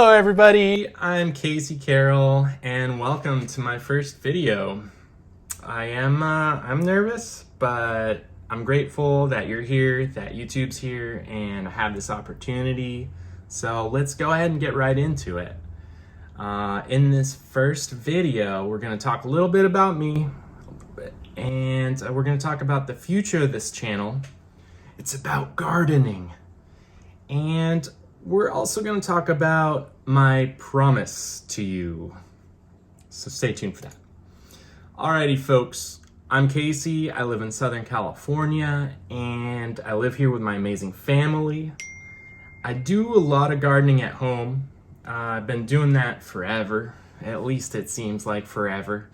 Hello everybody, I'm Casey Carroll and welcome to my first video. I'm nervous, but I'm grateful that you're here, that YouTube's here, and I have this opportunity. So let's go ahead and get right into it. In this first video, we're going to talk a little bit about me, and we're going to talk about the future of this channel. It's about gardening. And we're also going to talk about my promise to you. So stay tuned for that. Alrighty, folks. I'm Casey. I live in Southern California, and I live here with my amazing family. I do a lot of gardening at home. I've been doing that forever. At least it seems like forever.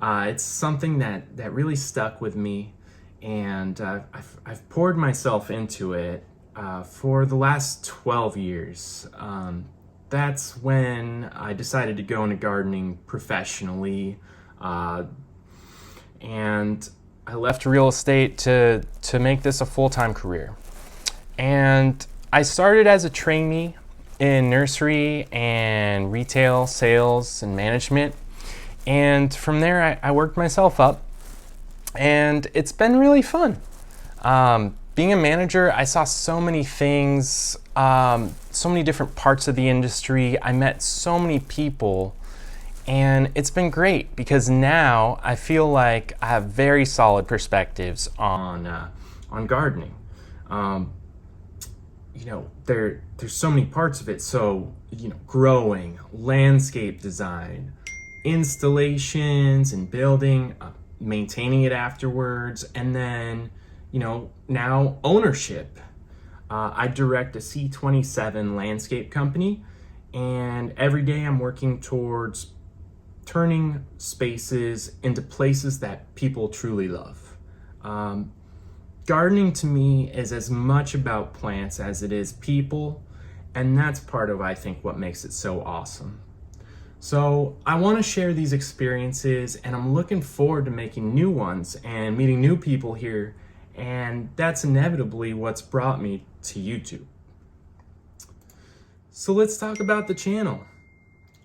It's something that really stuck with me, and I've poured myself into it for the last 12 years. That's when I decided to go into gardening professionally, and I left real estate to make this a full-time career. And I started as a trainee in nursery and retail sales and management, and from there I worked myself up, and it's been really fun. Being a manager, I saw so many things, so many different parts of the industry. I met so many people, and it's been great because now I feel like I have very solid perspectives on gardening. There's so many parts of it. So, growing, landscape design, installations and building, maintaining it afterwards, and then now ownership. I direct a C27 landscape company, and every day I'm working towards turning spaces into places that people truly love. Gardening to me is as much about plants as it is people, and that's part of, I think, what makes it so awesome. So I want to share these experiences, and I'm looking forward to making new ones and meeting new people here. And that's inevitably what's brought me to YouTube. So let's talk about the channel.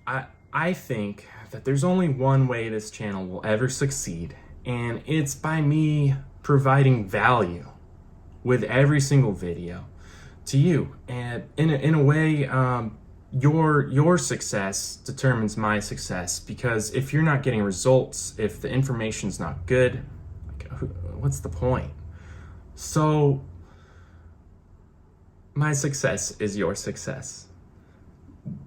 I think that there's only one way this channel will ever succeed, and it's by me providing value with every single video to you. And in a way, your success determines my success, because if you're not getting results, if the information's not good, what's the point? So, my success is your success.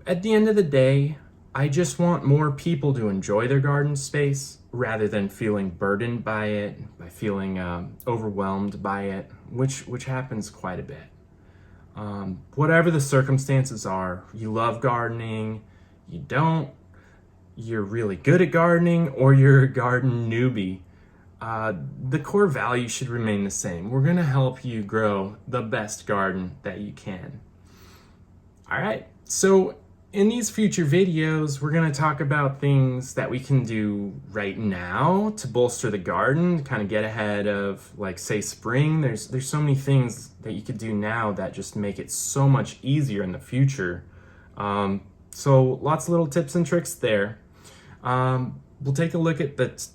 At the end of the day, I just want more people to enjoy their garden space rather than feeling burdened by it, by feeling overwhelmed by it, which happens quite a bit. Whatever the circumstances are, you love gardening, you don't, you're really good at gardening, or you're a garden newbie. The core value should remain the same. We're going to help you grow the best garden that you can. All right, so in these future videos, we're going to talk about things that we can do right now to bolster the garden, to kind of get ahead of, like, say, spring. There's so many things that you could do now that just make it so much easier in the future. So lots of little tips and tricks there. We'll take a look at the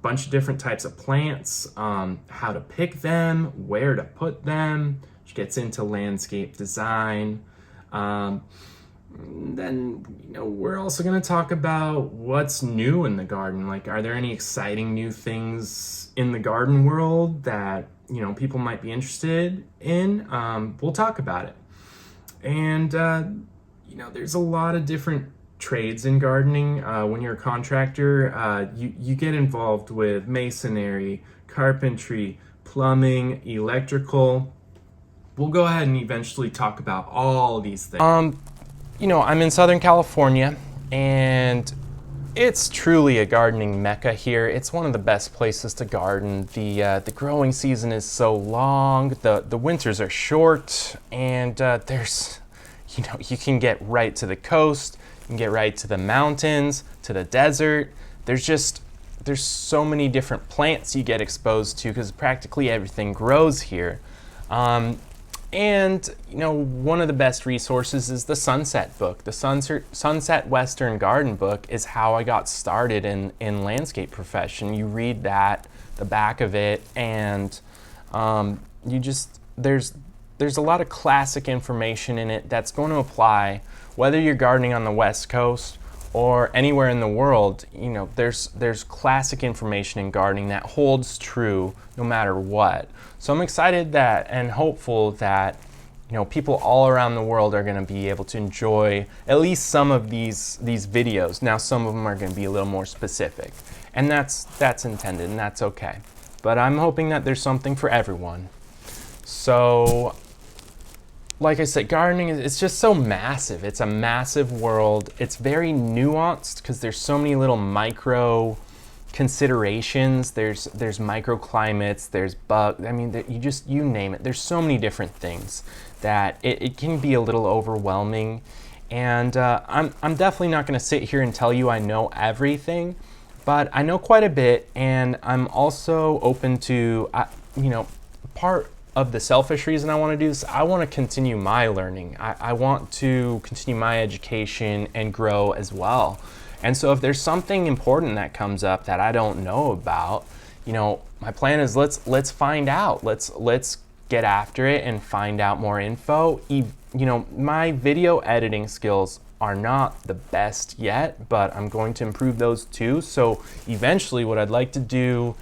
bunch of different types of plants, how to pick them, where to put them, which gets into landscape design. Then, we're also going to talk about what's new in the garden. Like, are there any exciting new things in the garden world that, people might be interested in? We'll talk about it. And, there's a lot of different trades in gardening. When you're a contractor, you get involved with masonry, carpentry, plumbing, electrical. We'll go ahead and eventually talk about all these things. I'm in Southern California, and it's truly a gardening mecca here. It's one of the best places to garden. The growing season is so long, the winters are short, and you can get right to the coast. You can get right to the mountains, to the desert. There's so many different plants you get exposed to because practically everything grows here. And one of the best resources is the Sunset book. The Sunset Western Garden book is how I got started in landscape profession. You read that, the back of it, and there's a lot of classic information in it that's going to apply whether you're gardening on the West Coast or anywhere in the world. There's classic information in gardening that holds true no matter what. So I'm excited that and hopeful that people all around the world are going to be able to enjoy at least some of these videos. Now some of them are going to be a little more specific, and that's intended, and that's okay. But I'm hoping that there's something for everyone. So like I said, gardening it's just so massive. It's a massive world. It's very nuanced because there's so many little micro considerations. There's microclimates, there's bugs. I mean, you name it. There's so many different things that it can be a little overwhelming. And I'm definitely not going to sit here and tell you I know everything, but I know quite a bit, and I'm also open to part of the selfish reason I want to do this. I want to continue my learning. I want to continue my education and grow as well. And so if there's something important that comes up that I don't know about, my plan is let's find out. Let's get after it and find out more info. My video editing skills are not the best yet, but I'm going to improve those too. So eventually what I'd like to do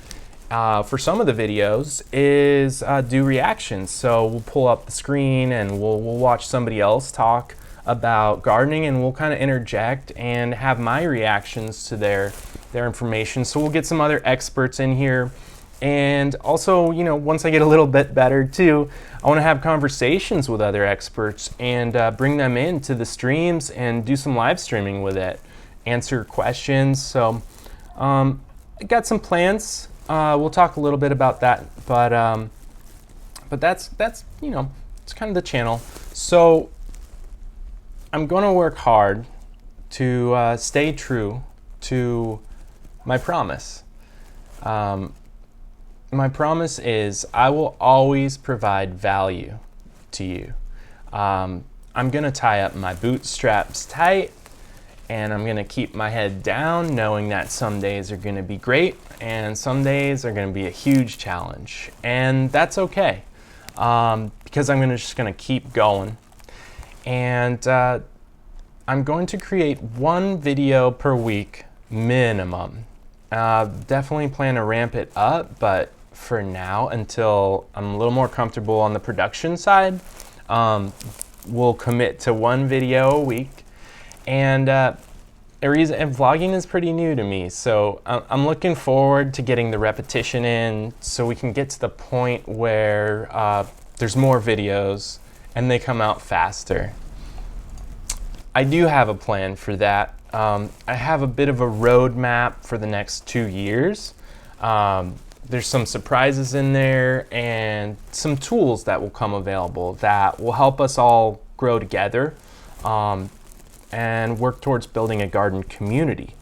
for some of the videos is do reactions. So we'll pull up the screen and we'll watch somebody else talk about gardening, and we'll kind of interject and have my reactions to their information. So we'll get some other experts in here. And also, once I get a little bit better too, I want to have conversations with other experts and bring them into the streams and do some live streaming with it, answer questions. So I got some plans. We'll talk a little bit about that, but that's it's kind of the channel. So I'm going to work hard to stay true to my promise. My promise is I will always provide value to you. I'm going to tie up my bootstraps tight, and I'm going to keep my head down knowing that some days are going to be great and some days are going to be a huge challenge. And that's okay, because I'm just going to keep going. And I'm going to create one video per week minimum. Definitely plan to ramp it up, but for now, until I'm a little more comfortable on the production side, we'll commit to one video a week. And vlogging is pretty new to me, so I'm looking forward to getting the repetition in so we can get to the point where there's more videos and they come out faster. I do have a plan for that. I have a bit of a roadmap for the next 2 years. There's some surprises in there and some tools that will come available that will help us all grow together and work towards building a garden community.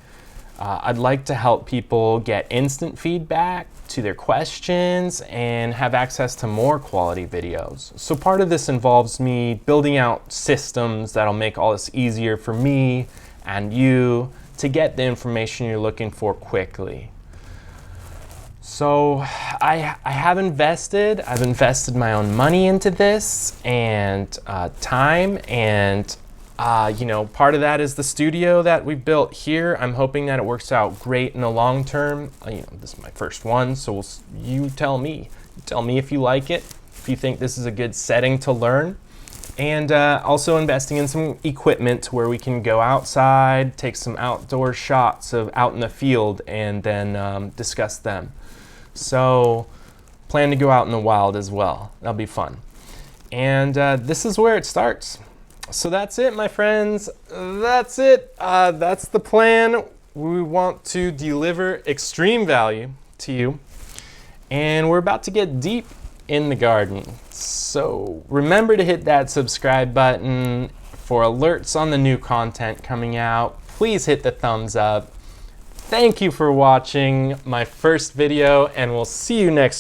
I'd like to help people get instant feedback to their questions and have access to more quality videos. So part of this involves me building out systems that'll make all this easier for me and you to get the information you're looking for quickly. So I've invested my own money into this and time, and part of that is the studio that we built here. I'm hoping that it works out great in the long term. This is my first one, so you tell me. Tell me if you like it, if you think this is a good setting to learn. And also investing in some equipment where we can go outside, take some outdoor shots of out in the field, and then discuss them. So plan to go out in the wild as well. That'll be fun. And this is where it starts. So that's it, my friends. That's it. That's the plan. We want to deliver extreme value to you. And we're about to get deep in the garden. So remember to hit that subscribe button for alerts on the new content coming out. Please hit the thumbs up. Thank you for watching my first video, and we'll see you next